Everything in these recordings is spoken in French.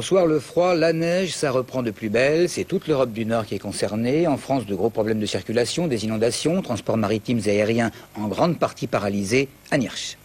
Bonsoir, le froid, la neige, ça reprend de plus belle. C'est toute l'Europe du Nord qui est concernée. En France, de gros problèmes de circulation, des inondations, transports maritimes et aériens en grande partie paralysés à Nirch.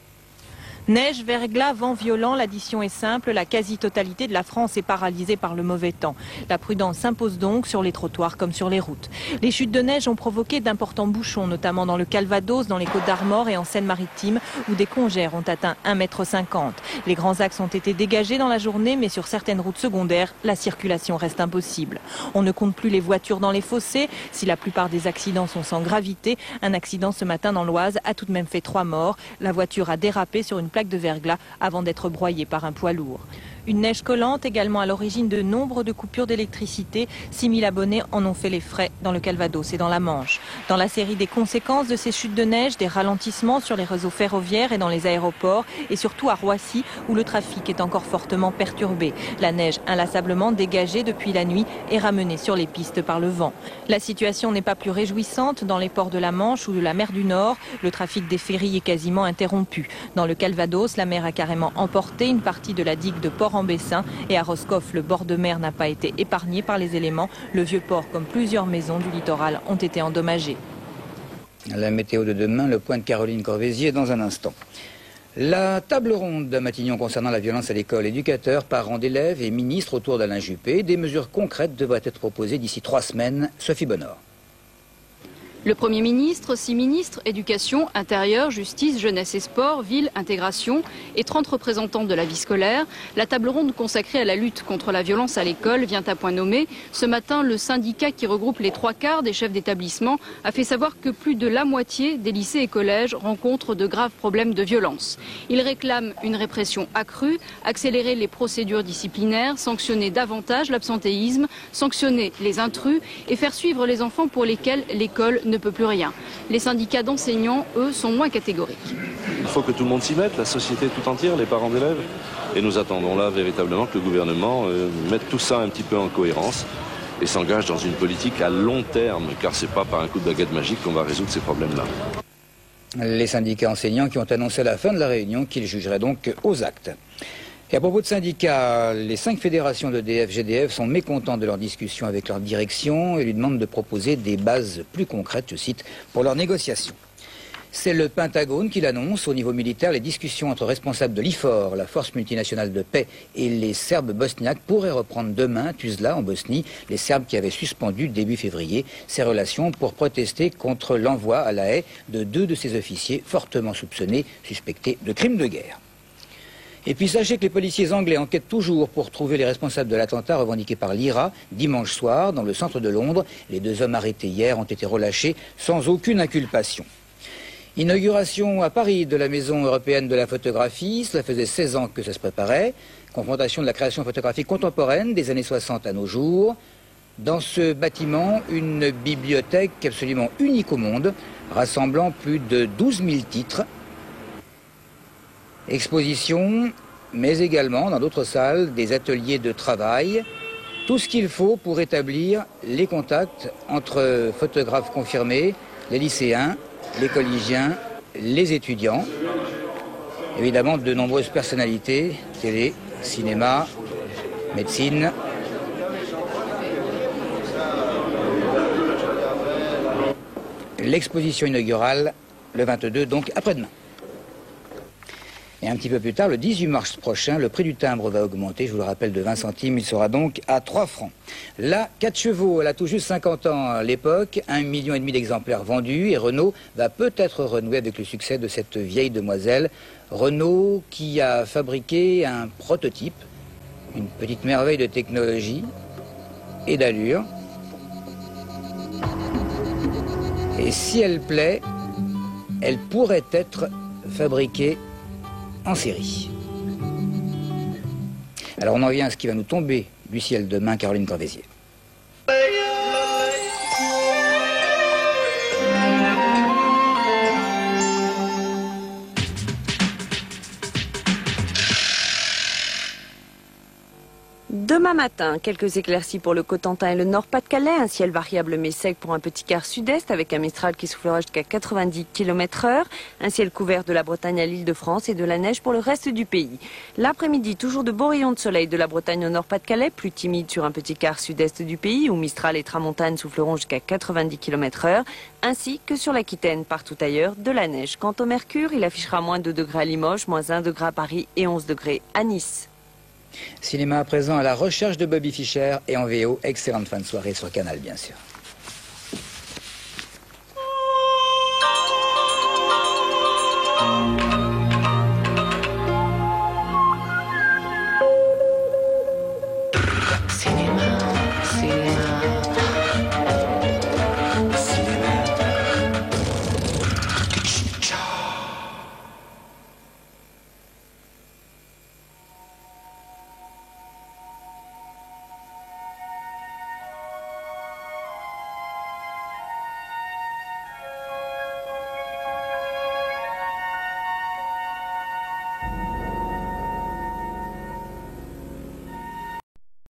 Neige, verglas, vent violent, l'addition est simple, la quasi-totalité de la France est paralysée par le mauvais temps. La prudence s'impose donc sur les trottoirs comme sur les routes. Les chutes de neige ont provoqué d'importants bouchons, notamment dans le Calvados, dans les Côtes-d'Armor et en Seine-Maritime, où des congères ont atteint 1,50 m. Les grands axes ont été dégagés dans la journée, mais sur certaines routes secondaires, la circulation reste impossible. On ne compte plus les voitures dans les fossés. Si la plupart des accidents sont sans gravité, un accident ce matin dans l'Oise a tout de même fait 3 morts. La voiture a dérapé sur une plaque de verglas avant d'être broyée par un poids lourd. Une neige collante également à l'origine de nombre de coupures d'électricité. 6 000 abonnés en ont fait les frais dans le Calvados et dans la Manche. Dans la série des conséquences de ces chutes de neige, des ralentissements sur les réseaux ferroviaires et dans les aéroports et surtout à Roissy où le trafic est encore fortement perturbé. La neige inlassablement dégagée depuis la nuit et ramenée sur les pistes par le vent. La situation n'est pas plus réjouissante dans les ports de la Manche ou de la mer du Nord. Le trafic des ferries est quasiment interrompu. Dans le Calvados, la mer a carrément emporté une partie de la digue de Port-en-Bessin et à Roscoff, le bord de mer n'a pas été épargné par les éléments. Le vieux port, comme plusieurs maisons du littoral, ont été endommagées. La météo de demain, le point de Caroline Corvézier dans un instant. La table ronde de Matignon concernant la violence à l'école, éducateurs, parents d'élèves et ministres autour d'Alain Juppé. Des mesures concrètes devraient être proposées d'ici 3 semaines. Sophie Bonnord. Le Premier ministre, 6 ministres, éducation, intérieur, justice, jeunesse et sport, ville, intégration et 30 représentants de la vie scolaire. La table ronde consacrée à la lutte contre la violence à l'école vient à point nommé. Ce matin, le syndicat qui regroupe les 3/4 des chefs d'établissement a fait savoir que plus de la moitié des lycées et collèges rencontrent de graves problèmes de violence. Il réclame une répression accrue, accélérer les procédures disciplinaires, sanctionner davantage l'absentéisme, sanctionner les intrus et faire suivre les enfants pour lesquels l'école ne peut plus rien. Les syndicats d'enseignants, eux, sont moins catégoriques. Il faut que tout le monde s'y mette, la société tout entière, les parents d'élèves. Et nous attendons là véritablement que le gouvernement mette tout ça un petit peu en cohérence et s'engage dans une politique à long terme, car ce n'est pas par un coup de baguette magique qu'on va résoudre ces problèmes-là. Les syndicats enseignants qui ont annoncé à la fin de la réunion qu'ils jugeraient donc aux actes. Et à propos de syndicats, les 5 fédérations d'EDF, GDF sont mécontents de leur discussion avec leur direction et lui demandent de proposer des bases plus concrètes, je cite, pour leurs négociations. C'est le Pentagone qui l'annonce. Au niveau militaire, les discussions entre responsables de l'IFOR, la force multinationale de paix, et les Serbes bosniaques pourraient reprendre demain à Tuzla, en Bosnie, les Serbes qui avaient suspendu début février ces relations pour protester contre l'envoi à La Haye de 2 de ces officiers fortement soupçonnés, suspectés de crimes de guerre. Et puis sachez que les policiers anglais enquêtent toujours pour trouver les responsables de l'attentat revendiqué par l'IRA dimanche soir dans le centre de Londres. Les 2 hommes arrêtés hier ont été relâchés sans aucune inculpation. Inauguration à Paris de la Maison européenne de la photographie. Cela faisait 16 ans que ça se préparait. Confrontation de la création photographique contemporaine des années 60 à nos jours. Dans ce bâtiment, une bibliothèque absolument unique au monde, rassemblant plus de 12 000 titres. Exposition, mais également dans d'autres salles, des ateliers de travail. Tout ce qu'il faut pour établir les contacts entre photographes confirmés, les lycéens, les collégiens, les étudiants. Évidemment, de nombreuses personnalités, télé, cinéma, médecine. L'exposition inaugurale, le 22, donc après-demain. Et un petit peu plus tard, le 18 mars prochain, le prix du timbre va augmenter, je vous le rappelle, de 20 centimes. Il sera donc à 3 francs. La 4 chevaux, elle a tout juste 50 ans à l'époque, 1,5 million d'exemplaires vendus. Et Renault va peut-être renouer avec le succès de cette vieille demoiselle. Renault qui a fabriqué un prototype, une petite merveille de technologie et d'allure. Et si elle plaît, elle pourrait être fabriquée en série. Alors on en vient à ce qui va nous tomber du ciel demain, Caroline Corvézier. Demain matin, quelques éclaircies pour le Cotentin et le Nord-Pas-de-Calais. Un ciel variable mais sec pour un petit quart sud-est avec un Mistral qui soufflera jusqu'à 90 km/h. Un ciel couvert de la Bretagne à l'Île-de-France et de la neige pour le reste du pays. L'après-midi, toujours de beaux rayons de soleil de la Bretagne au Nord-Pas-de-Calais, plus timide sur un petit quart sud-est du pays où Mistral et Tramontane souffleront jusqu'à 90 km/h, ainsi que sur l'Aquitaine, partout ailleurs, de la neige. Quant au mercure, il affichera moins 2 degrés à Limoges, moins 1 degré à Paris et 11 degrés à Nice. Cinéma à présent à la recherche de Bobby Fischer et en VO. Excellente fin de soirée sur Canal, bien sûr.